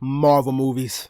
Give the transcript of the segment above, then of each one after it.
Marvel movies.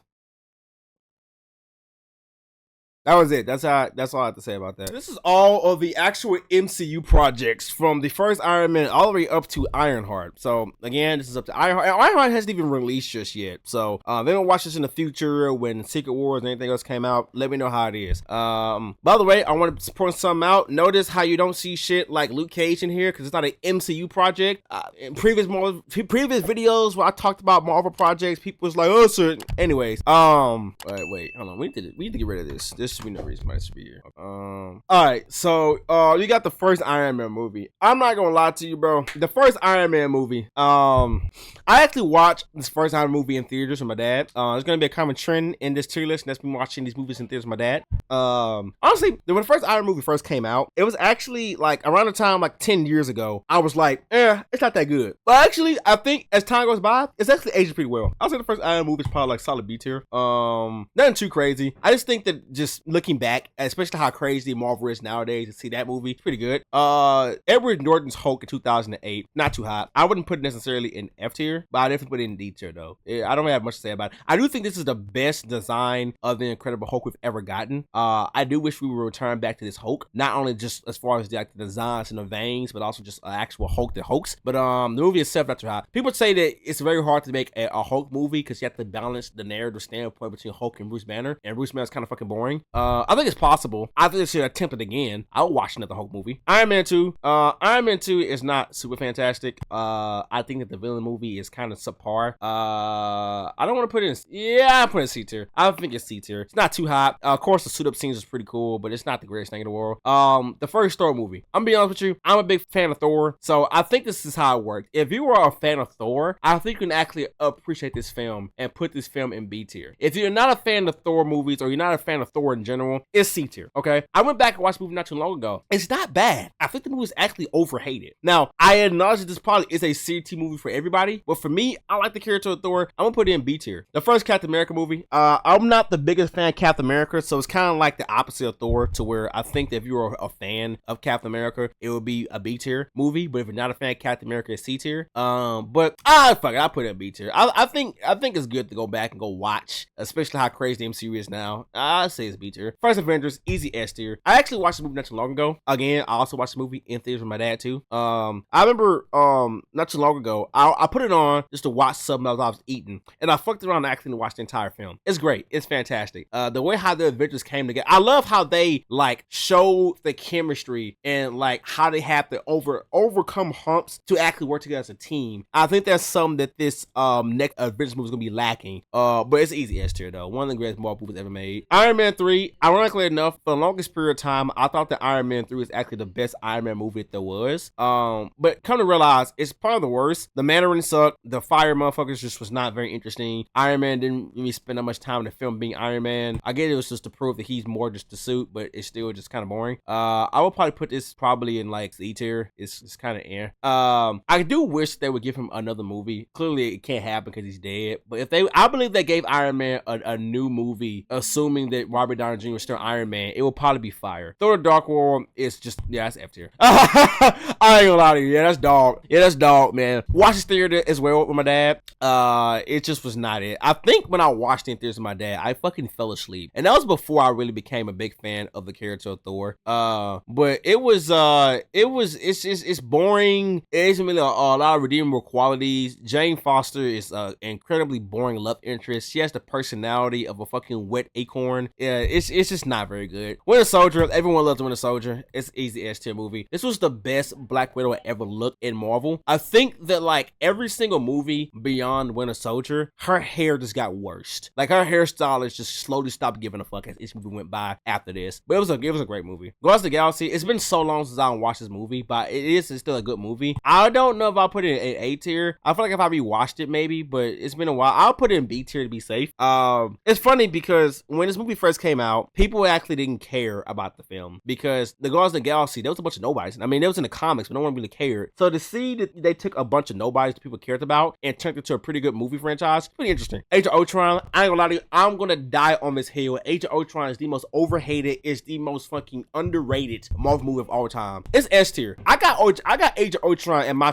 That was it. That's all I have to say about that. This is all of the actual MCU projects from the first Iron Man all the way up to Ironheart. So again, this is up to Ironheart. Ironheart hasn't even released just yet. So they don't watch this in the future when Secret Wars and anything else came out. Let me know how it is. By the way, I want to point something out. Notice how you don't see shit like Luke Cage in here because it's not an MCU project. In previous videos where I talked about Marvel projects, people was like, oh, sir. Anyways, wait, hold on. We need to get rid of this. This should be no reason why it should be here. All right, so you got the first Iron Man movie. I'm not gonna lie to you, bro. The first Iron Man movie. I actually watched this first Iron Man movie in theaters with my dad. It's gonna be a common trend in this tier list, and that's been watching these movies in theaters with my dad. Honestly, when the first Iron Man movie first came out, it was actually like around the time like 10 years ago. I was like, it's not that good. But actually, I think as time goes by, it's actually aged pretty well. I'll say the first Iron Man movie is probably like solid B tier. Nothing too crazy. I just think that just looking back, especially how crazy Marvel is nowadays, to see that movie, it's pretty good. Edward Norton's Hulk in 2008, not too hot. I wouldn't put it necessarily in F tier, but I definitely put it in D tier though. I don't have much to say about it. I do think this is the best design of the Incredible Hulk we've ever gotten. I do wish we would return back to this Hulk, not only just as far as the designs and the veins, but also just an actual Hulk that hulks. But the movie itself not too hot. People say that it's very hard to make a Hulk movie because you have to balance the narrative standpoint between Hulk and Bruce Banner, and Bruce Banner's kind of fucking boring. I think it's possible. I think they should attempt it again. I'll watch another Hulk movie. Iron Man 2. Iron Man 2 is not super fantastic. I think that the villain movie is kind of subpar. I don't want to put it in. Yeah, I put it in C tier. I think it's C tier. It's not too hot. Of course, the suit up scenes is pretty cool, but it's not the greatest thing in the world. The first Thor movie. I'm gonna be honest with you. I'm a big fan of Thor, so I think this is how it worked. If you are a fan of Thor, I think you can actually appreciate this film and put this film in B tier. If you're not a fan of Thor movies or you're not a fan of Thor in general, it's C tier. Okay, I went back and watched the movie not too long ago. It's not bad. I think the movie is actually overhated. Now, I acknowledge that this probably is a C tier movie for everybody, but for me, I like the character of Thor. I'm gonna put it in B tier. The first Captain America movie. I'm not the biggest fan of Captain America, so it's kind of like the opposite of Thor, to where I think that if you're a fan of Captain America, it would be a B tier movie. But if you're not a fan of Captain America, it's C tier. But fuck it, I'll put it in B tier. I think it's good to go back and go watch, especially how crazy the MCU is now. I say it's B tier. First Avengers, easy S tier. I actually watched the movie not too long ago. Again, I also watched the movie in theaters with my dad too. I remember not too long ago, I put it on just to watch something I was eating, and I fucked around and actually watched the entire film. It's great. It's fantastic. The way how the Avengers came together, I love how they like show the chemistry and like how they have to overcome humps to actually work together as a team. I think that's something that this next Avengers movie is gonna be lacking. But it's easy S tier though. One of the greatest Marvel movies ever made. Iron Man 3. Ironically enough, for the longest period of time, I thought that Iron Man 3 was actually the best Iron Man movie that there was. But come to realize, it's probably the worst. The Mandarin sucked. The fire motherfuckers just was not very interesting. Iron Man didn't really spend that much time in the film being Iron Man. I get it was just to prove that he's more just the suit, but it's still just kind of boring. I would probably put this probably in like C tier. It's kind of air. I do wish they would give him another movie. Clearly it can't happen because he's dead. But I believe they gave Iron Man a new movie, assuming that Robert Downey Jr. was still Iron Man, it will probably be fire. Thor: The Dark World is just, yeah, that's F tier. I ain't gonna lie to you. Yeah, that's dog. Yeah, that's dog, man. Watch this theater as well with my dad. It just was not it. I think when I watched it in theaters with my dad, I fucking fell asleep, and that was before I really became a big fan of the character of Thor. But it's boring. It isn't really a lot of redeemable qualities. Jane Foster is incredibly boring love interest. She has the personality of a fucking wet acorn. Yeah, it's just not very good. Winter Soldier, everyone loves Winter Soldier. It's easy S tier movie. This was the best Black Widow I ever looked in Marvel. I think that like every single movie beyond Winter Soldier, her hair just got worse. Like her hairstylist just slowly stopped giving a fuck as each movie went by after this. But it was a great movie. Guardians of the Galaxy. It's been so long since I watched this movie, but it's still a good movie. I don't know if I'll put it in A tier. I feel like if I rewatched it maybe, but it's been a while. I'll put it in B tier to be safe. It's funny because when this movie first came out, people actually didn't care about the film because the Guardians of the Galaxy, there was a bunch of nobodies. I mean, there was in the comics, but no one really cared. So to see that they took a bunch of nobodies that people cared about and turned it into a pretty good movie franchise, pretty interesting. Age of Ultron, I ain't gonna lie to you, I'm gonna die on this hill. Age of Ultron is the most overhated, it's the most fucking underrated Marvel movie of all time. It's S tier. I got Age of Ultron in my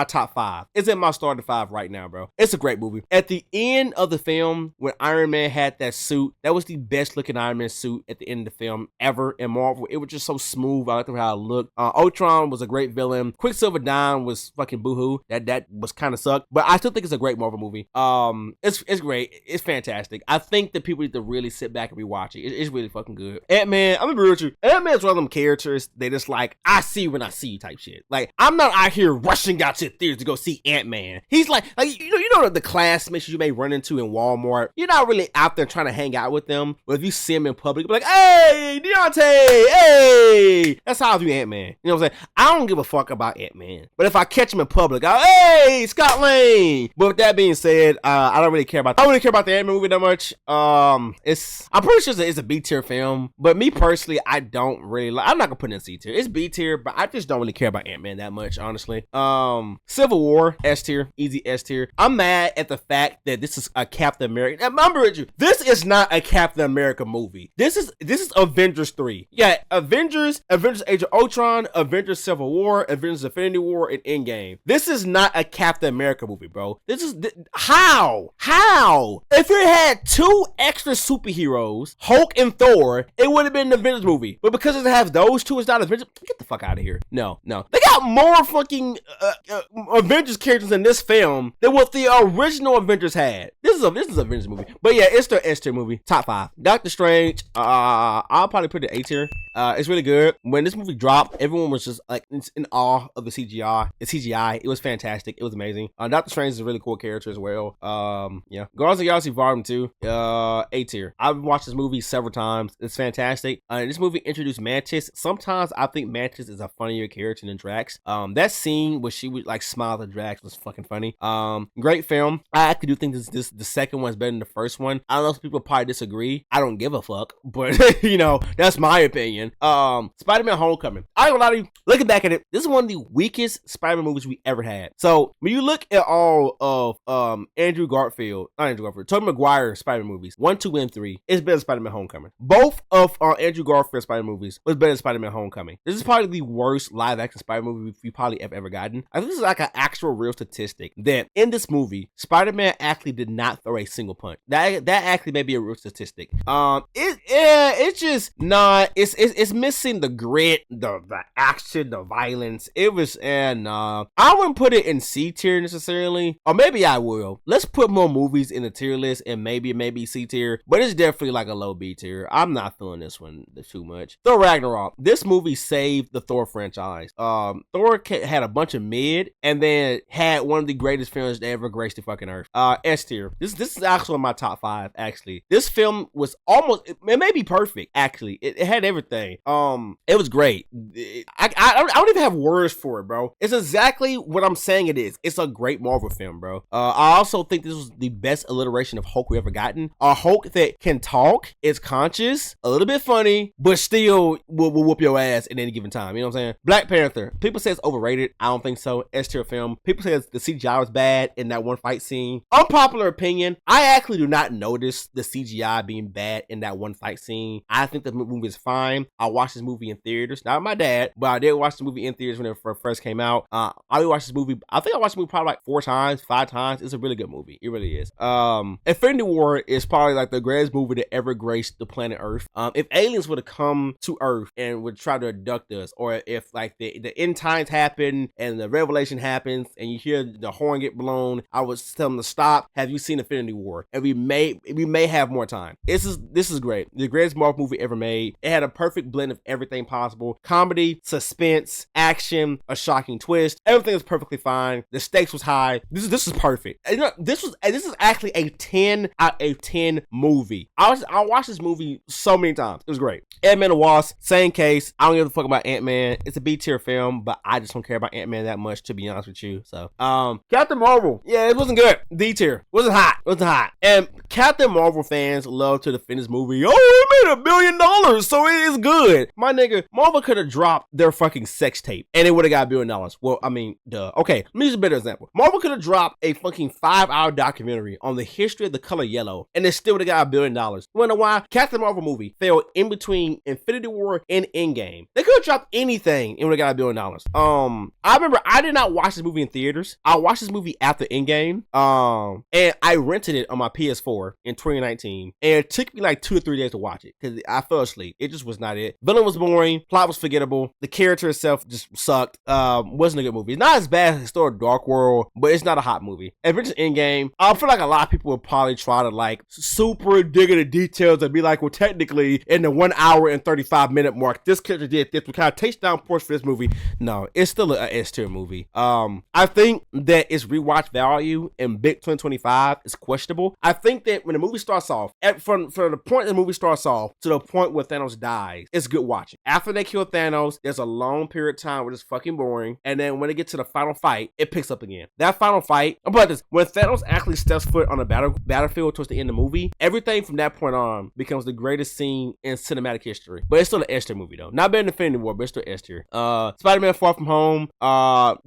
top 5. It's in my starting 5 right now, bro. It's a great movie. At the end of the film, when Iron Man had that suit, that was the best looking Iron Man suit at the end of the film ever in Marvel. It was just so smooth. I liked how it looked. Ultron was a great villain. Quicksilver dying was fucking boohoo. That was kind of sucked, but I still think it's a great Marvel movie. It's great. It's fantastic. I think that people need to really sit back and rewatch it. It's really fucking good. Ant-Man, I'm gonna be real with you. Ant-Man's one of them characters they just like, I see when I see you type shit. Like, I'm not out here rushing out to theaters to go see Ant-Man. He's like you know the classmates you may run into in Walmart. You're not really out there trying to hang out with them, but if you see him in public, you'll be like, hey, Deontay, hey. That's how I view Ant-Man. You know what I'm saying? I don't give a fuck about Ant-Man, but if I catch him in public, hey, Scott Lang. But with that being said, I don't really care about the Ant-Man movie that much. I'm pretty sure it's a B tier film, but me personally, I don't really like. I'm not gonna put it in C tier. It's B tier, but I just don't really care about Ant-Man that much, honestly. Civil War, S tier, easy S tier. I'm mad at the fact that this is a Captain America. Remember, this is not a Captain America movie. This is Avengers 3. Yeah, Avengers Age of Ultron, Avengers Civil War, Avengers Infinity War, and Endgame. This is not a Captain America movie, bro. How? If it had 2 extra superheroes, Hulk and Thor, it would have been an Avengers movie. But because it has those 2, it's not Avengers. Get the fuck out of here. No. They got more fucking Avengers characters in this film than what the original Avengers had. This is an Avengers movie. But yeah, it's the S tier movie. Top 5. Doctor Strange, I'll probably put it A tier. It's really good. When this movie dropped, everyone was just like in awe of the CGI. It was fantastic. It was amazing. Doctor Strange is a really cool character as well. Yeah. Guardians of the Galaxy Volume 2, A tier. I've watched this movie several times. It's fantastic. This movie introduced Mantis. Sometimes I think Mantis is a funnier character than Drax. That scene where she would like smile at Drax was fucking funny. Great film. I actually do think this the second one's better than the first one. I don't know if people probably disagree. I don't give a fuck, but you know, that's my opinion. Spider-Man Homecoming. I ain't gonna lie to you, looking back at it, this is one of the weakest Spider-Man movies we ever had. So when you look at all of Tobey Maguire Spider-Man movies, 1, 2, and 3, it's better than Spider-Man Homecoming. Both of Andrew Garfield Spider-Man movies was better than Spider-Man Homecoming. This is probably the worst live-action Spider-Man movie we probably have ever gotten. I think this is like an actual real statistic that in this movie, Spider-Man actually did not throw a single punch. That actually may be a real statistic. It's just not. It's missing the grit, the action, the violence. It was, I wouldn't put it in C tier necessarily, or maybe I will. Let's put more movies in the tier list, and maybe C tier, but it's definitely like a low B tier. I'm not feeling this one too much. Thor Ragnarok. This movie saved the Thor franchise. Thor had a bunch of mid, and then had one of the greatest films that ever graced the fucking earth. S tier. This is actually in my top 5. Actually, this film was almost. It may be perfect. Actually, it had everything. It was great. I don't even have words for it, bro. It's exactly what I'm saying it is. It's a great Marvel film, bro. I also think this was the best alliteration of Hulk we ever gotten. A Hulk that can talk, is conscious, a little bit funny, but still will whoop your ass at any given time. You know what I'm saying? Black Panther. People say it's overrated. I don't think so. S tier film. People say the CGI was bad in that one fight scene. Unpopular opinion. I actually do not notice the CGI being bad in that one fight scene. I think the movie is fine. I watched this movie in theaters. Not my dad, but I did watch the movie in theaters when it first came out. I watched this movie. I think I watched the movie probably like 4 times, 5 times. It's a really good movie. It really is. Infinity War is probably like the greatest movie that ever graced the planet Earth. If aliens would have come to Earth and would try to abduct us, or if like the end times happen and the revelation happens and you hear the horn get blown, I would tell them to stop. Have you seen Infinity War? And we may have more time. This is great. The greatest Marvel movie ever made. It had a perfect blend of everything possible: comedy, suspense, action, a shocking twist. Everything is perfectly fine. The stakes was high. This is perfect. And, you know, this is actually a 10 out of 10 movie. I watched this movie so many times. It was great. Ant-Man and Wasp, same case. I don't give a fuck about Ant-Man. It's a B tier film, but I just don't care about Ant-Man that much, to be honest with you. So, Captain Marvel. Yeah, it wasn't good. D tier. Wasn't hot. And Captain Marvel fans love to defend this movie movie. Oh, it made $1 billion, so it is good. My nigga, Marvel could have dropped their fucking sex tape and it would have got $1 billion. Well, I mean, duh. Okay, let me use a better example. Marvel could have dropped a fucking 5-hour documentary on the history of the color yellow and it still would have got $1 billion. You wanna know why? Captain Marvel movie fell in between Infinity War and Endgame. They could have dropped anything and would have got $1 billion. I remember I did not watch this movie in theaters. I watched this movie after Endgame. And I rented it on my PS4 in 2019. And it took me like 2 or 3 days to watch it because I fell asleep. It just was not it. Villain was boring. Plot was forgettable. The character itself just sucked. Wasn't a good movie. It's not as bad as Historic Dark World, but it's not a hot movie. Avengers Endgame, I feel like a lot of people would probably try to like super dig into details and be like, well, technically in the 1 hour and 35-minute mark, this character did this. We kind of takes down points for this movie. No, it's still an S-tier movie. I think that its rewatch value in big 2025 is questionable. I think that when the movie starts off, from the point the movie starts off to the point where Thanos dies, it's good watching. After they kill Thanos, there's a long period of time where it's fucking boring, and then when they get to the final fight, it picks up again. That final fight, about this, when Thanos actually steps foot on the battlefield towards the end of the movie, everything from that point on becomes the greatest scene in cinematic history. But it's still an S-tier movie though. Not better than Infinity War, but it's still S-tier. Spider-Man Far From Home.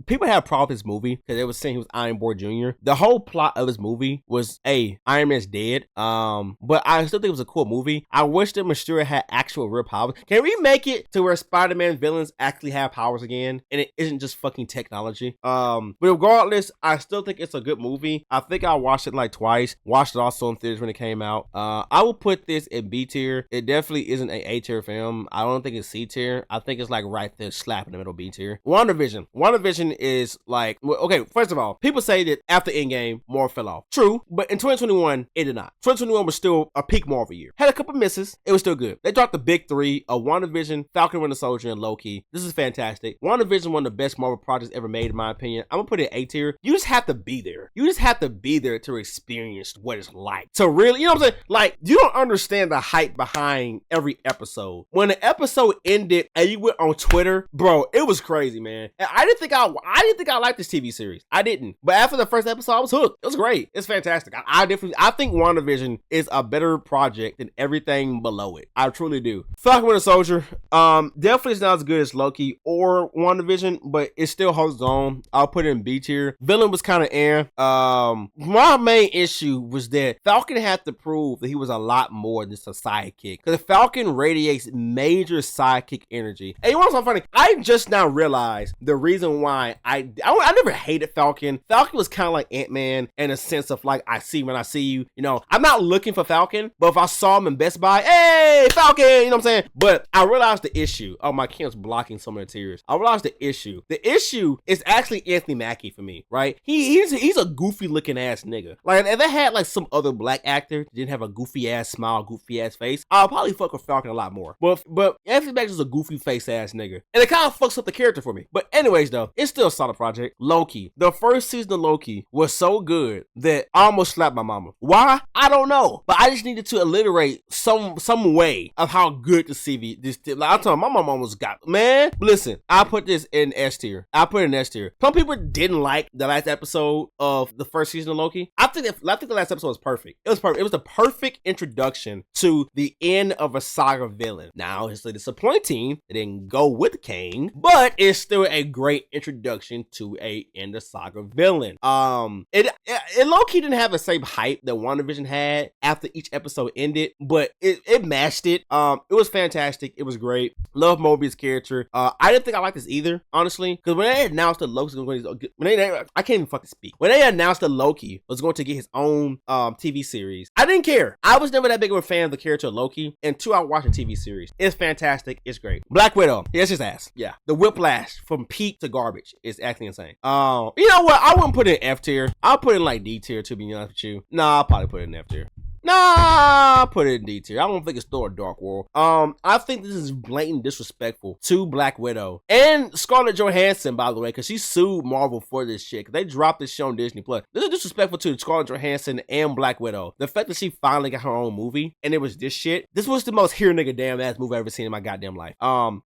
People had a problem with this movie because they were saying he was Iron Boy Jr. The whole plot of this movie was Iron Man's dead. But I still think it was a cool movie. I wish that Mysterio had actual real powers. Can we make it to where Spider-Man villains actually have powers again and it isn't just fucking technology? But regardless, I still think it's a good movie. I think I watched it like twice. Watched it also in theaters when it came out. I would put this in B tier. It definitely isn't an A tier film. I don't think it's C tier. I think it's like right there, slap in the middle, B tier. WandaVision is like, okay, first of all, people say that after Endgame, more fell off. True, but in 2021, it did not. 2021 was still a peak Marvel year. Had a couple misses. It was still good. They dropped the big three of WandaVision, Falcon Winter Soldier, and Loki. This is fantastic. WandaVision, one of the best Marvel projects ever made, in my opinion. I'm gonna put it A tier. You just have to be there. You just have to be there to experience what it's like. To really, you know what I'm saying? Like, you don't understand the hype behind every episode. When the episode ended and you went on Twitter, bro, it was crazy, man. And I didn't think I liked this TV series. I didn't. But after the first episode, I was hooked. It was great. It's fantastic. I think WandaVision is a better project than everything below it. I truly do. Falcon Winter Soldier, definitely is not as good as Loki or WandaVision, but it still holds on. I'll put it in B tier. Villain was kind of air. My main issue was that Falcon had to prove that he was a lot more than just a sidekick. Because Falcon radiates major sidekick energy. And you want something funny? I just now realized the reason why I never hated Falcon. Falcon was kind of like Ant-Man in a sense of like, I see when I see you. You know, I'm not looking for Falcon, but if I saw him in Best Buy, hey, Falcon, you know what I'm saying? But I realized the issue. Oh, my kid's blocking some of the tears. I realized the issue. The issue is actually Anthony Mackie for me, right? He's a goofy looking ass nigga. Like, if they had like some other black actor that didn't have a goofy ass smile, goofy ass face, I'll probably fuck with Falcon a lot more. But Anthony Mackie's a goofy face ass nigga. And it kind of fucks up the character for me. But anyways though, it's still a solid project. Loki. The first season of Loki was so good that I almost slapped my mama. Why? I don't know. But I just needed to alliterate some way of how good the CV this. Like, I told my mama almost got, man, listen, I put this in S tier. I put it in S tier. Some people didn't like the last episode of the first season of Loki. I think the last episode was perfect. It was perfect. It was the perfect introduction to the end of a saga villain. Now, it's disappointing it didn't go with Kang, but it's still a great introduction to a end of saga villain. It low-key didn't have the same hype that WandaVision had after each episode ended, but it matched it. It was fantastic. It was great. Love Mobius' character. I didn't think I liked this either, honestly, because when they announced that Loki was going to, I can't even fucking speak. When they announced that Loki was going to get his own TV series, I didn't care. I was never that big of a fan of the character of Loki until I watched the TV series. It's fantastic. It's great. Black Widow. It's his ass. Yeah. The whiplash from peak to garbage is actually insane. You know what? I wouldn't put it in F tier. I'll put it in like D tier, to be honest with you. Nah, I'll probably put it in F tier. Nah, put it in D tier. I don't think it's still a Dark World. I think this is blatant disrespectful to Black Widow and Scarlett Johansson, by the way, because she sued Marvel for this shit. Cause they dropped this show on Disney Plus. This is disrespectful to Scarlett Johansson and Black Widow. The fact that she finally got her own movie and it was this shit. This was the most here nigga damn ass movie I've ever seen in my goddamn life.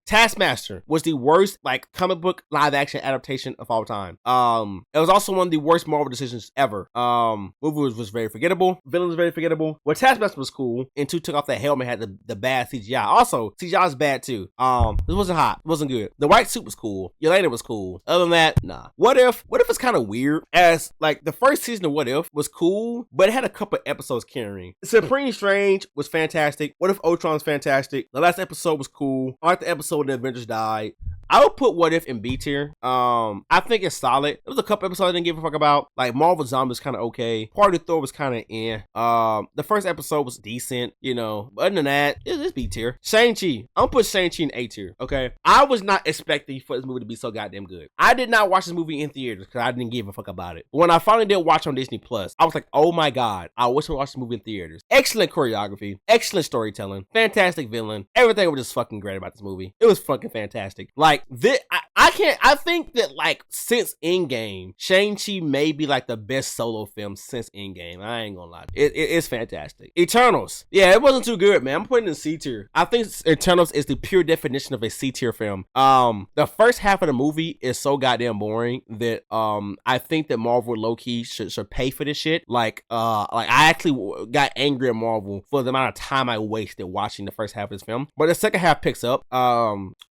Taskmaster was the worst like comic book live action adaptation of all time. It was also one of the worst Marvel decisions ever. Movie was very forgettable. Villain was very forgettable. terrible. Well, Taskmaster was cool, and 2 took off that helmet, had the bad CGI. Also, CGI was bad too. This wasn't hot. It wasn't good. The white suit was cool. Yelena was cool. Other than that, nah. What if it's kind of weird? As like the first season of What If was cool, but it had a couple episodes carrying. Supreme Strange was fantastic. What If Ultron's fantastic. The last episode was cool. I like the episode when the Avengers died. I would put What If in B tier. I think it's solid. There was a couple episodes I didn't give a fuck about. Like Marvel Zombies kind of okay. Party Thor was kind of the first episode was decent, you know. But other than that, it's B tier. Shang-Chi. I'm gonna put Shang-Chi in A tier, okay? I was not expecting for this movie to be so goddamn good. I did not watch this movie in theaters because I didn't give a fuck about it. When I finally did watch on Disney Plus, I was like, oh my god, I wish I watched this movie in theaters. Excellent choreography, excellent storytelling, fantastic villain. Everything was just fucking great about this movie. It was fucking fantastic. Like this, I think that like since Endgame, Shang-Chi may be like the best solo film since Endgame. I ain't gonna lie. It's fantastic. Eternals. Yeah, it wasn't too good, man. I'm putting it in C tier. I think Eternals is the pure definition of a C tier film. The first half of the movie is so goddamn boring that I think that Marvel low-key should pay for this shit. Like I actually got angry at Marvel for the amount of time I wasted watching the first half of this film. But the second half picks up.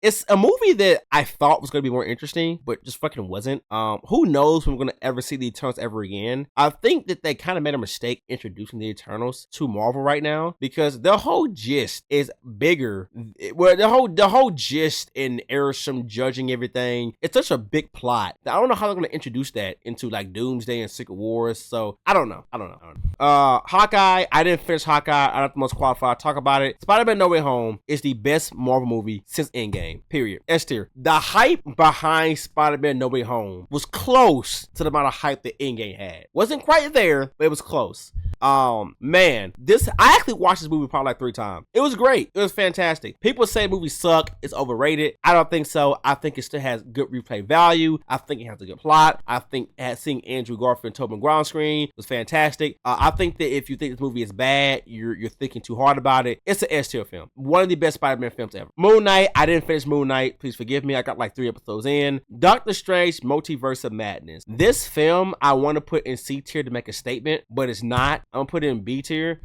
It's a movie that I thought was gonna be more interesting, but just fucking wasn't. Who knows when we're gonna ever see the Eternals ever again? I think that they kind of made a mistake introducing the Eternals to Marvel right now because the whole gist is bigger. Well, the whole gist in Arishem judging everything, it's such a big plot that I don't know how they're gonna introduce that into like Doomsday and Secret Wars. So I don't know. Hawkeye. I didn't finish Hawkeye. I'm not the most qualified to talk about it. Spider-Man No Way Home is the best Marvel movie since Endgame. Period. S tier. The hype behind Spider-Man No Way Home was close to the amount of hype that Endgame had. Wasn't quite there, but it was close. Man, I actually watched this movie probably like 3 times. It was great. It was fantastic. People say movies suck. It's overrated. I don't think so. I think it still has good replay value. I think it has a good plot. I think seeing Andrew Garfield and Tobey Maguire on screen was fantastic. I think that if you think this movie is bad, you're thinking too hard about it. It's an S tier film. One of the best Spider-Man films ever. Moon Knight. I didn't finish Moon Knight. Please forgive me. I got like 3 episodes in. Doctor Strange Multiverse of Madness. This film I want to put in C tier to make a statement, but it's not. I'm gonna put it in B tier.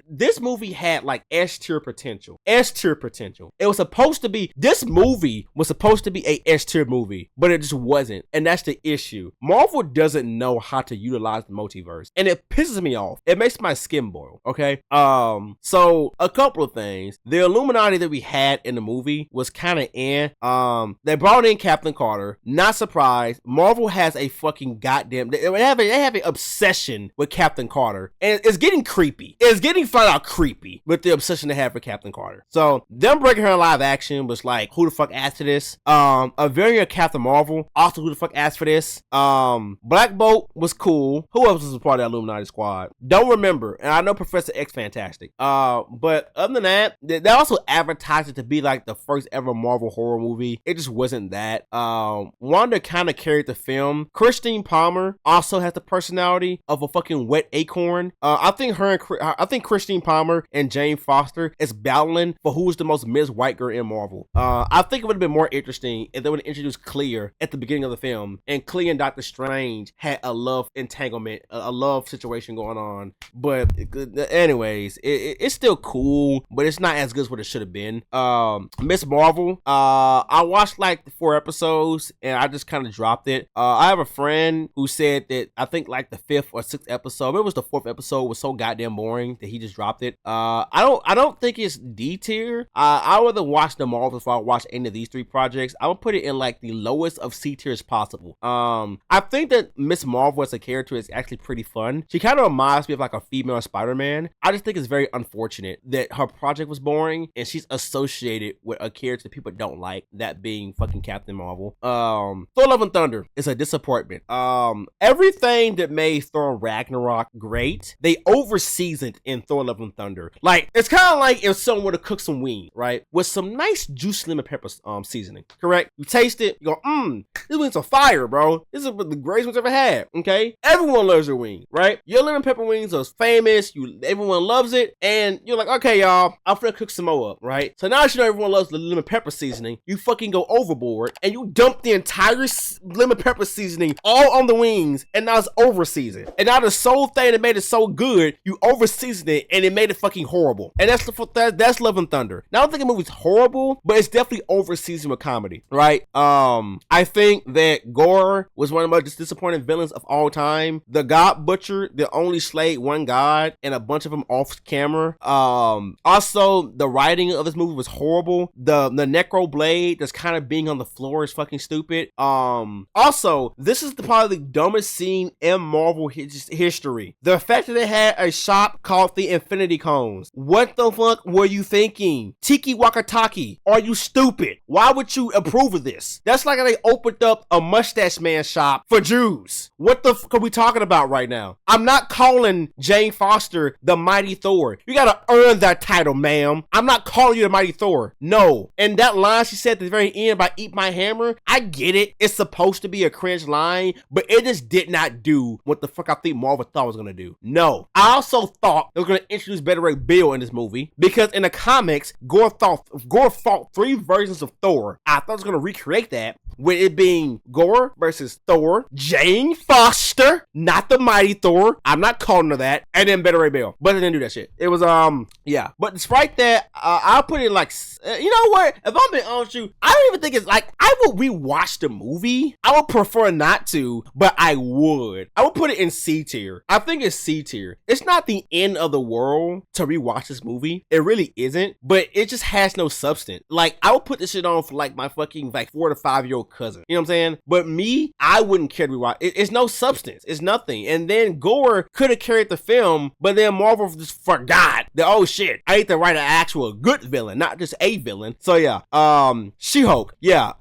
This movie had like S tier potential. S tier potential. This movie was supposed to be a S tier movie, but it just wasn't. And that's the issue. Marvel doesn't know how to utilize the multiverse. And it pisses me off. It makes my skin boil. Okay. So a couple of things. The Illuminati that we had in the movie was kind of they brought in Captain Carter. Not surprised. Marvel has a fucking goddamn they have an obsession with Captain Carter. And it's getting creepy. It's getting flat out creepy with the obsession they have for Captain Carter. So them breaking her in live action was like, who the fuck asked for this? A variant of Captain Marvel, also who the fuck asked for this? Black Bolt was cool. Who else was a part of that Illuminati squad? Don't remember. And I know Professor X fantastic. But other than that, they also advertised it to be like the first ever Marvel horror movie. It just wasn't that. Wanda kind of carried the film. Christine Palmer also has the personality of a fucking wet acorn. I think Christine Palmer and Jane Foster is battling for who's the most Ms. White girl in Marvel. I think it would have been more interesting if they would have introduced Clea at the beginning of the film, and Clea and Doctor Strange had a love entanglement, a love situation going on. But anyways, it's still cool, but it's not as good as what it should have been. Miss Marvel, I watched like 4 episodes and I just kind of dropped it. I have a friend who said that I think like the 5th or 6th episode, it was the 4th episode, was so goddamn boring that he just dropped it. I don't think it's D tier. I would rather watch the Marvel before I watch any of these 3 projects. I would put it in like the lowest of C tier as possible. I think that Miss Marvel as a character is actually pretty fun. She kind of reminds me of like a female Spider-Man. I just think it's very unfortunate that her project was boring and she's associated with a character that people don't like, that being fucking Captain Marvel. Thor Love and Thunder is a disappointment. Everything that made Thor Ragnarok great, they over-seasoned in Thor Love and Thunder. Like, it's kind of like if someone were to cook some wing, right? With some nice juicy lemon pepper seasoning, correct? You taste it, you go, this wing's a fire, bro. This is the greatest one's ever had, okay? Everyone loves your wing, right? Your lemon pepper wings are famous, everyone loves it, and you're like, okay, y'all, I'm finna cook some more up, right? So now that you know everyone loves the lemon pepper seasoning, you fucking go overboard, and you dump the entire lemon pepper seasoning all on the wings, and now it's over-seasoned. And now the sole thing and it made it so good, you over-seasoned it, and it made it fucking horrible. And that's Love and Thunder. Now, I don't think the movie's horrible, but it's definitely over-seasoned with comedy, right? I think that Gore was one of the most disappointing villains of all time. The God Butcher, that only slayed one god, and a bunch of them off camera. Also, the writing of this movie was horrible. The Necro Blade that's kind of being on the floor is fucking stupid. Also, this is probably the dumbest scene in Marvel history. The fact that they had a shop called the Infinity Cones. What the fuck were you thinking? Tiki Wakataki, are you stupid? Why would you approve of this? That's like they opened up a Mustache Man shop for Jews. What the fuck are we talking about right now? I'm not calling Jane Foster the Mighty Thor. You gotta earn that title, ma'am. I'm not calling you the Mighty Thor. No. And that line she said at the very end about eat my hammer, I get it. It's supposed to be a cringe line, but it just did not do what the fuck I think Marvel thought it was gonna do. No. I also thought they were gonna introduce Better Ray Bill in this movie, because in the comics, Gore fought 3 versions of Thor. I thought I was gonna recreate that, with it being Gore versus Thor, Jane Foster, not the Mighty Thor. I'm not calling her that. And then Better Ray Bill. But they didn't do that shit. It was, yeah. But despite that, I'll put it like, you know what? If I'm being honest with you, I don't even think it's like, I would rewatch the movie. I would prefer not to, but I would. I would put it in C tier. I think it's C tier. It's not the end of the world to rewatch this movie. It really isn't, but it just has no substance. Like, I would put this shit on for like my fucking like 4 to 5 year old cousin. You know what I'm saying? But me, I wouldn't care to rewatch. It's no substance. It's nothing. And then Gore could have carried the film, but then Marvel just forgot that, oh shit, I need to write an actual good villain, not just a villain. So yeah, She-Hulk. Yeah,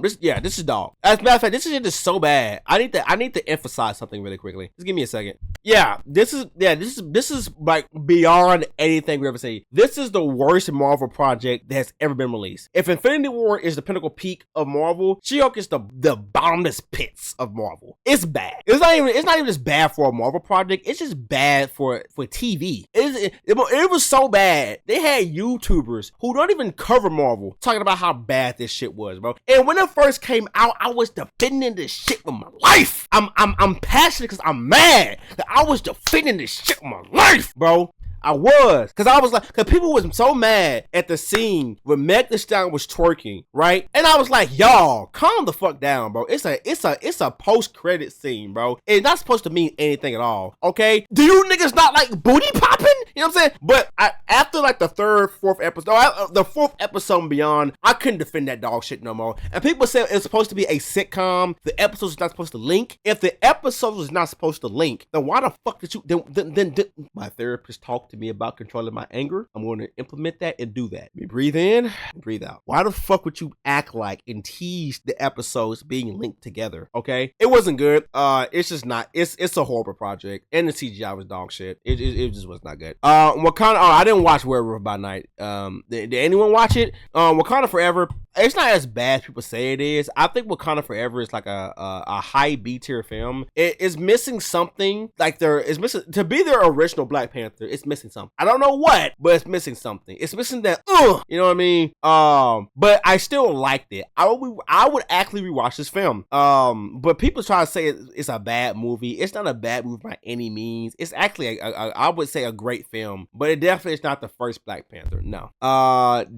this is dog. As a matter of fact, this is just so bad. I need to emphasize something really quickly. Just give me a second. Yeah, this is like beyond anything we ever seen. This is the worst Marvel project that has ever been released. If Infinity War is the pinnacle peak of Marvel, She-Hulk is the bottomless pits of Marvel. It's bad. It's not even just bad for a Marvel project. It's just bad for TV. It was so bad. They had YouTubers who don't even cover Marvel talking about how bad this shit was, bro. And when it first came out, I was defending this shit with my life. I'm passionate because I'm mad that I was defending this shit with my life, bro. I was, because people was so mad at the scene when Meg Thee Stallion was twerking, right? And I was like, y'all, calm the fuck down, bro. It's a post-credit scene, bro. It's not supposed to mean anything at all, okay? Do you niggas not like booty popping? You know what I'm saying? But after like the 3rd, 4th episode, the 4th episode and beyond, I couldn't defend that dog shit no more. And people said it's supposed to be a sitcom. The episode's not supposed to link. If the episode is not supposed to link, then why the fuck did you, then my therapist talked to me about controlling my anger. I'm going to implement that and do that. Let me breathe in, breathe out. Why the fuck would you act like and tease the episodes being linked together? Okay, it wasn't good. It's just not. It's a horrible project, and the CGI was dog shit. It just was not good. Wakanda. Oh, I didn't watch Werewolf by Night. Did anyone watch it? Wakanda Forever. It's not as bad as people say it is. I think Wakanda Forever is like a high B tier film. It is missing something. Like it's missing, to be their original Black Panther, it's missing something. I don't know what, but it's missing something. It's missing that, you know what I mean? But I still liked it. I would actually rewatch this film. But people try to say it's a bad movie. It's not a bad movie by any means. It's actually I would say a great film, but it definitely is not the first Black Panther. No.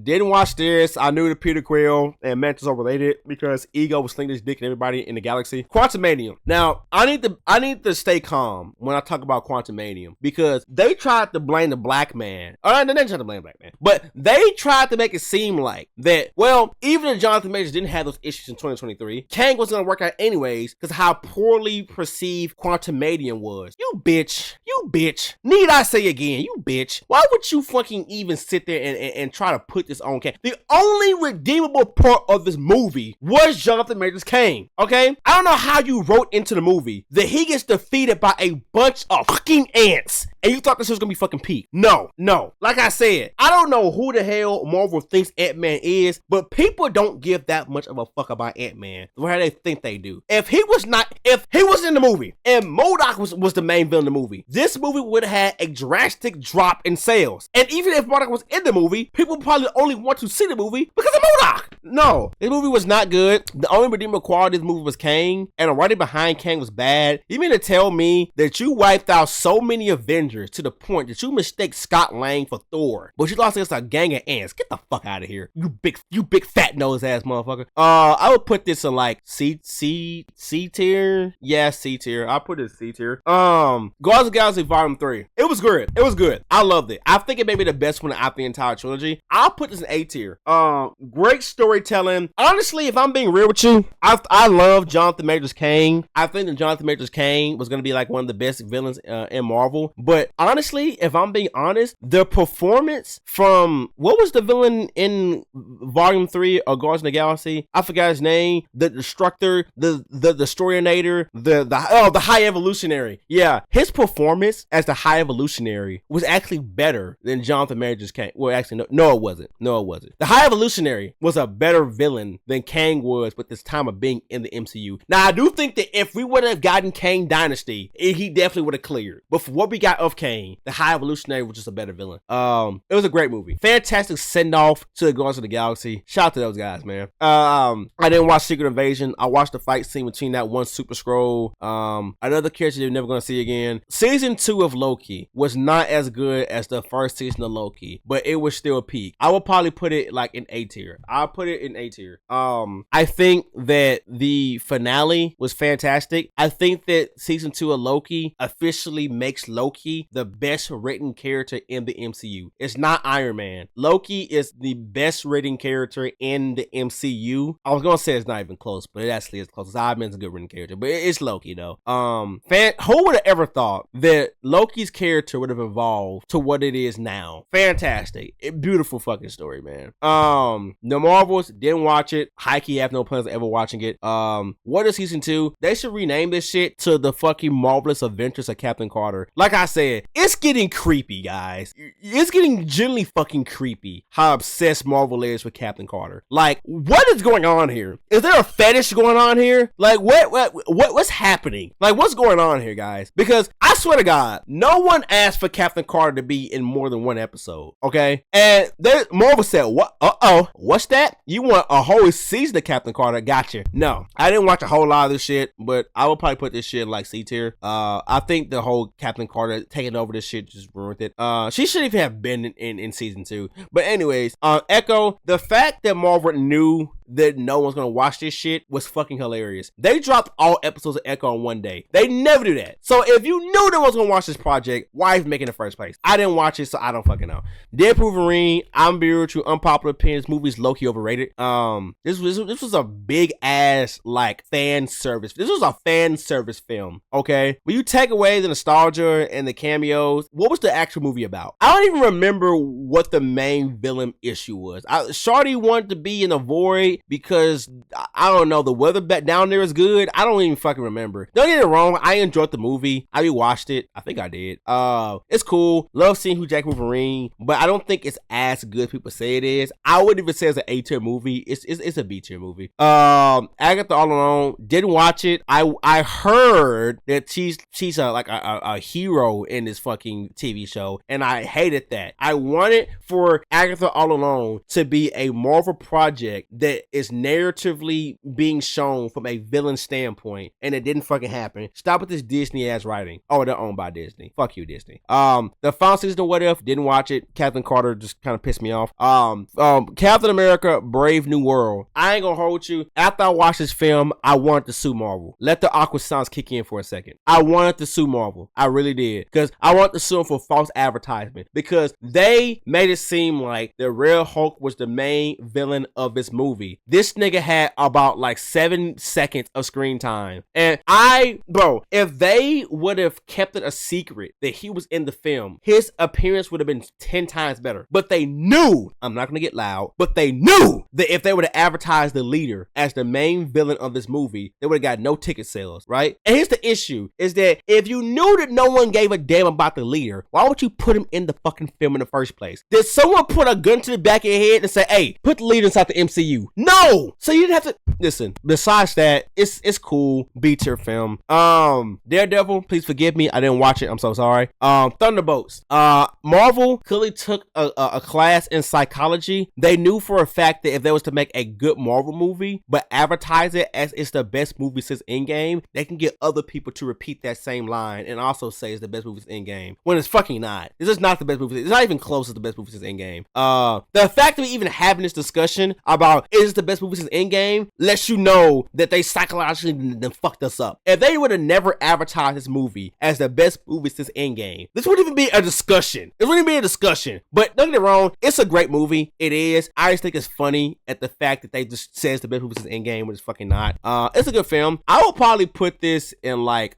Didn't watch this. I knew the Peter Quill and Mantis are related because Ego was slinging his dick at everybody in the galaxy. Quantumania. Now, I need to stay calm when I talk about Quantumania because they tried to blame the black man. They didn't try to blame the black man, but they tried to make it seem like that, well, even if Jonathan Majors didn't have those issues in 2023, Kang was going to work out anyways because how poorly perceived Quantumania was. You bitch. Need I say again, you bitch. Why would you fucking even sit there and try to put this on Kang? The only redeemable part of this movie was Jonathan Majors Kang, okay? I don't know how you wrote into the movie that he gets defeated by a bunch of fucking ants and you thought this was gonna be fucking peak. No. Like I said, I don't know who the hell Marvel thinks Ant-Man is, but people don't give that much of a fuck about Ant-Man where they think they do. If he was in the movie and MODOK was the main villain in the movie, this movie would have had a drastic drop in sales. And even if MODOK was in the movie, people probably only want to see the movie because of MODOK. No, this movie was not good. The only redeemable quality of this movie was Kang, and right behind Kang was bad. You mean to tell me that you wiped out so many Avengers to the point that you mistake Scott Lang for Thor, but you lost against a gang of ants? Get the fuck out of here, you big fat nose ass motherfucker. I would put this in like C tier. Yeah, C tier. I'll put it in C tier. Guardians of the Galaxy Volume 3. It was good. It was good. I loved it. I think it may be the best one out of the entire trilogy. I'll put this in A tier. Great storytelling. Honestly, if I'm being real with you, I love Jonathan Majors Kang. I think that Jonathan Majors Kang was gonna be like one of the best villains in Marvel. But honestly, if I'm being honest, the performance from what was the villain in Volume 3 of Guardians of the Galaxy? I forgot his name. The Destructor, the Destroyinator, the High Evolutionary. Yeah, his performance as the High Evolutionary was actually better than Jonathan Majors Kang. Well, actually, no, it wasn't. No, it wasn't. The High Evolutionary was a better villain than Kang was with this time of being in the MCU. Now, I do think that if we would have gotten Kang Dynasty, he definitely would have cleared. But for what we got of Kang, the High Evolutionary was just a better villain. It was a great movie. Fantastic send-off to the Guardians of the Galaxy. Shout out to those guys, man. I didn't watch Secret Invasion. I watched the fight scene between that one Super Skrull, another character you're never going to see again. Season 2 of Loki was not as good as the first season of Loki, but it was still a peak. I would probably put it like in A tier. I'll put it in A tier. I think that the finale was fantastic. I think that season 2 of Loki officially makes Loki the best written character in the MCU. It's not Iron Man. Loki is the best written character in the MCU. I was gonna say it's not even close, but it actually is close. Iron Man's a good written character, but it's Loki though. Who would have ever thought that Loki's character would have evolved to what it is now? Fantastic. Beautiful fucking story, man. The Marvels, didn't watch it. Hikey have no plans of ever watching it. What is season 2? They should rename this shit to the fucking Marvelous Adventures of Captain Carter. Like I said, it's getting creepy, guys. It's getting genuinely fucking creepy how obsessed Marvel is with Captain Carter. Like, what is going on here? Is there a fetish going on here? Like, what's happening? Like, what's going on here, guys? Because I swear to God, no one asked for Captain Carter to be in more than one episode, okay? And Marvel said, "What? What's that? You want a whole season of Captain Carter? Gotcha." No, I didn't watch a whole lot of this shit, but I would probably put this shit in like C tier. I think the whole Captain Carter taking over this shit just ruined it. She shouldn't even have been in season 2. But anyways, Echo, the fact that Marvel knew that no one's gonna watch this shit was fucking hilarious. They dropped all episodes of Echo in one day. They never do that. So if you knew no one's gonna watch this project, why even make it in the first place? I didn't watch it, so I don't fucking know. Deadpool Wolverine, I'm being with you, unpopular opinions, movie's low-key overrated. This was a big ass like fan service. This was a fan service film, okay? When you take away the nostalgia and the cameos, what was the actual movie about? I don't even remember what the main villain issue was. Shorty wanted to be in a void because I don't know, the weather back down there is good. I don't even fucking remember. Don't get it wrong, I enjoyed the movie. I rewatched it. I think I did. It's cool. Love seeing Hugh Jackman Wolverine, but I don't think it's as good as people say it is. I wouldn't even say it's an A tier movie. It's a B tier movie. Agatha All Alone, didn't watch it. I heard that she's a hero in this fucking TV show, and I hated that. I wanted for Agatha All Alone to be a Marvel project that is narratively being shown from a villain standpoint, and it didn't fucking happen. Stop with this Disney ass writing. Oh, they're owned by Disney. Fuck you, Disney. The final season of What If, didn't watch it. Captain Carter just kind of pissed me off. Captain America Brave New World, I ain't gonna hold you. After I watched this film, I wanted to sue Marvel. Let the awkward sounds kick in for a second. I wanted to sue Marvel. I really did. Because I wanted to sue them for false advertisement. Because they made it seem like the real Hulk was the main villain of this movie. This nigga had about like 7 seconds of screen time. And if they would have kept it a secret that he was in the film, his appearance would have been 10 times better. But they knew, I'm not gonna get loud, but they knew that if they would have advertised the leader as the main villain of this movie, they would have got no ticket sales, right? And here's the issue, is that if you knew that no one gave a damn about the leader, why would you put him in the fucking film in the first place? Did someone put a gun to the back of your head and say, hey, put the leader inside the MCU? No! So you didn't have to listen. Besides that, it's cool. B tier film. Daredevil, please forgive me. I didn't watch it. I'm so sorry. Thunderbolts. Marvel clearly took a class in psychology. They knew for a fact that if they was to make a good Marvel movie, but advertise it as it's the best movie since Endgame, they can get other people to repeat that same line and also say it's the best movie since Endgame, when it's fucking not. This is not the best movie. It's not even close to the best movie since Endgame. The fact that we even having this discussion about is the best movie since Endgame lets you know that they psychologically done fucked us up. If they would have never advertised this movie as the best movie since Endgame, this wouldn't even be a discussion. It wouldn't be a discussion. But don't get me wrong, it's a great movie. It is. I just think it's funny at the fact that they just says the best movie since Endgame, which is fucking not. It's a good film. I will probably put this in like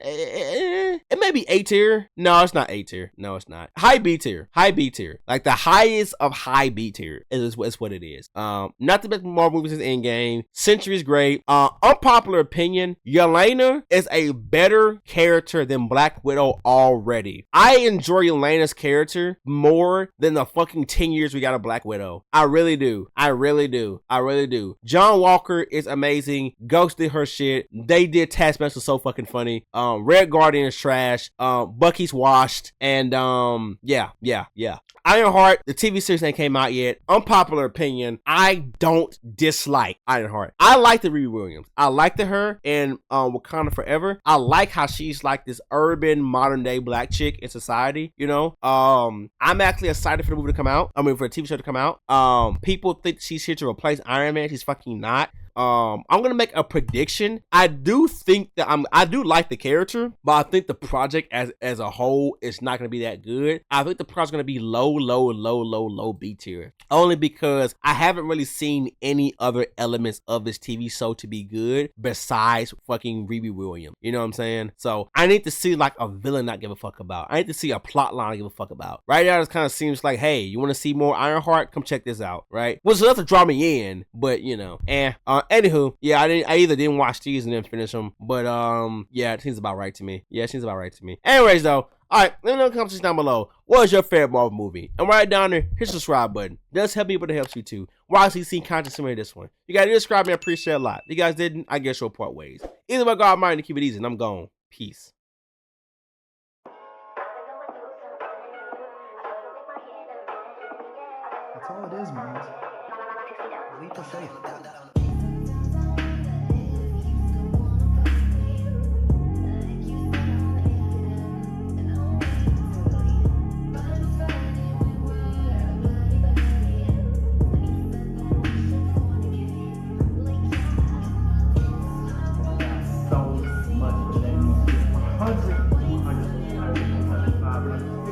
it may be A tier. No, it's not A tier. No, it's not. High B tier. High B tier. Like the highest of high B tier is what it is. Not the best Marvel movie since Endgame. Century is great. Unpopular opinion, Yelena is a better character than Black Widow already. I enjoy Yelena's character more than the fucking 10 years we got a Black Widow. I really do. I really do. I really do. John Walker is amazing. Ghost did her shit. They did Taskmaster so fucking funny. Red Guardian is trash. Bucky's washed. And yeah. Ironheart, the TV series ain't came out yet. Unpopular opinion, I don't dislike Ironheart. I like the Riri Williams. I liked her in Wakanda Forever. I like how she's like this urban modern day black chick in society, you know. I'm actually excited for the movie to come out. I mean, for the TV show to come out. People think she's here to replace Iron Man. She's fucking not. I'm gonna make a prediction. I do think that I do like the character, but I think the project as a whole is not gonna be that good. I think the project's gonna be low B tier. Only because I haven't really seen any other elements of this TV show to be good besides fucking Riri Williams. You know what I'm saying? So I need to see like a villain not give a fuck about. I need to see a plot line I give a fuck about. Right now, it kind of seems like, hey, you want to see more Ironheart? Come check this out. Right? Which is enough to draw me in, but you know, anywho, yeah, I either didn't watch these and then finish them, but yeah, it seems about right to me. Anyways, though, all right, let me know in the comments down below. What is your favorite Marvel movie? And right down there, hit the subscribe button. It does help me, but it helps you too. Why else you see content similar to this one? You guys did subscribe, me, I appreciate it a lot. If you guys didn't, I guess you'll part ways. Either way, God Almighty to keep it easy, and I'm gone. Peace. That's all it is, man. Leap of faith. So much for that. 100, 100, 100, 105.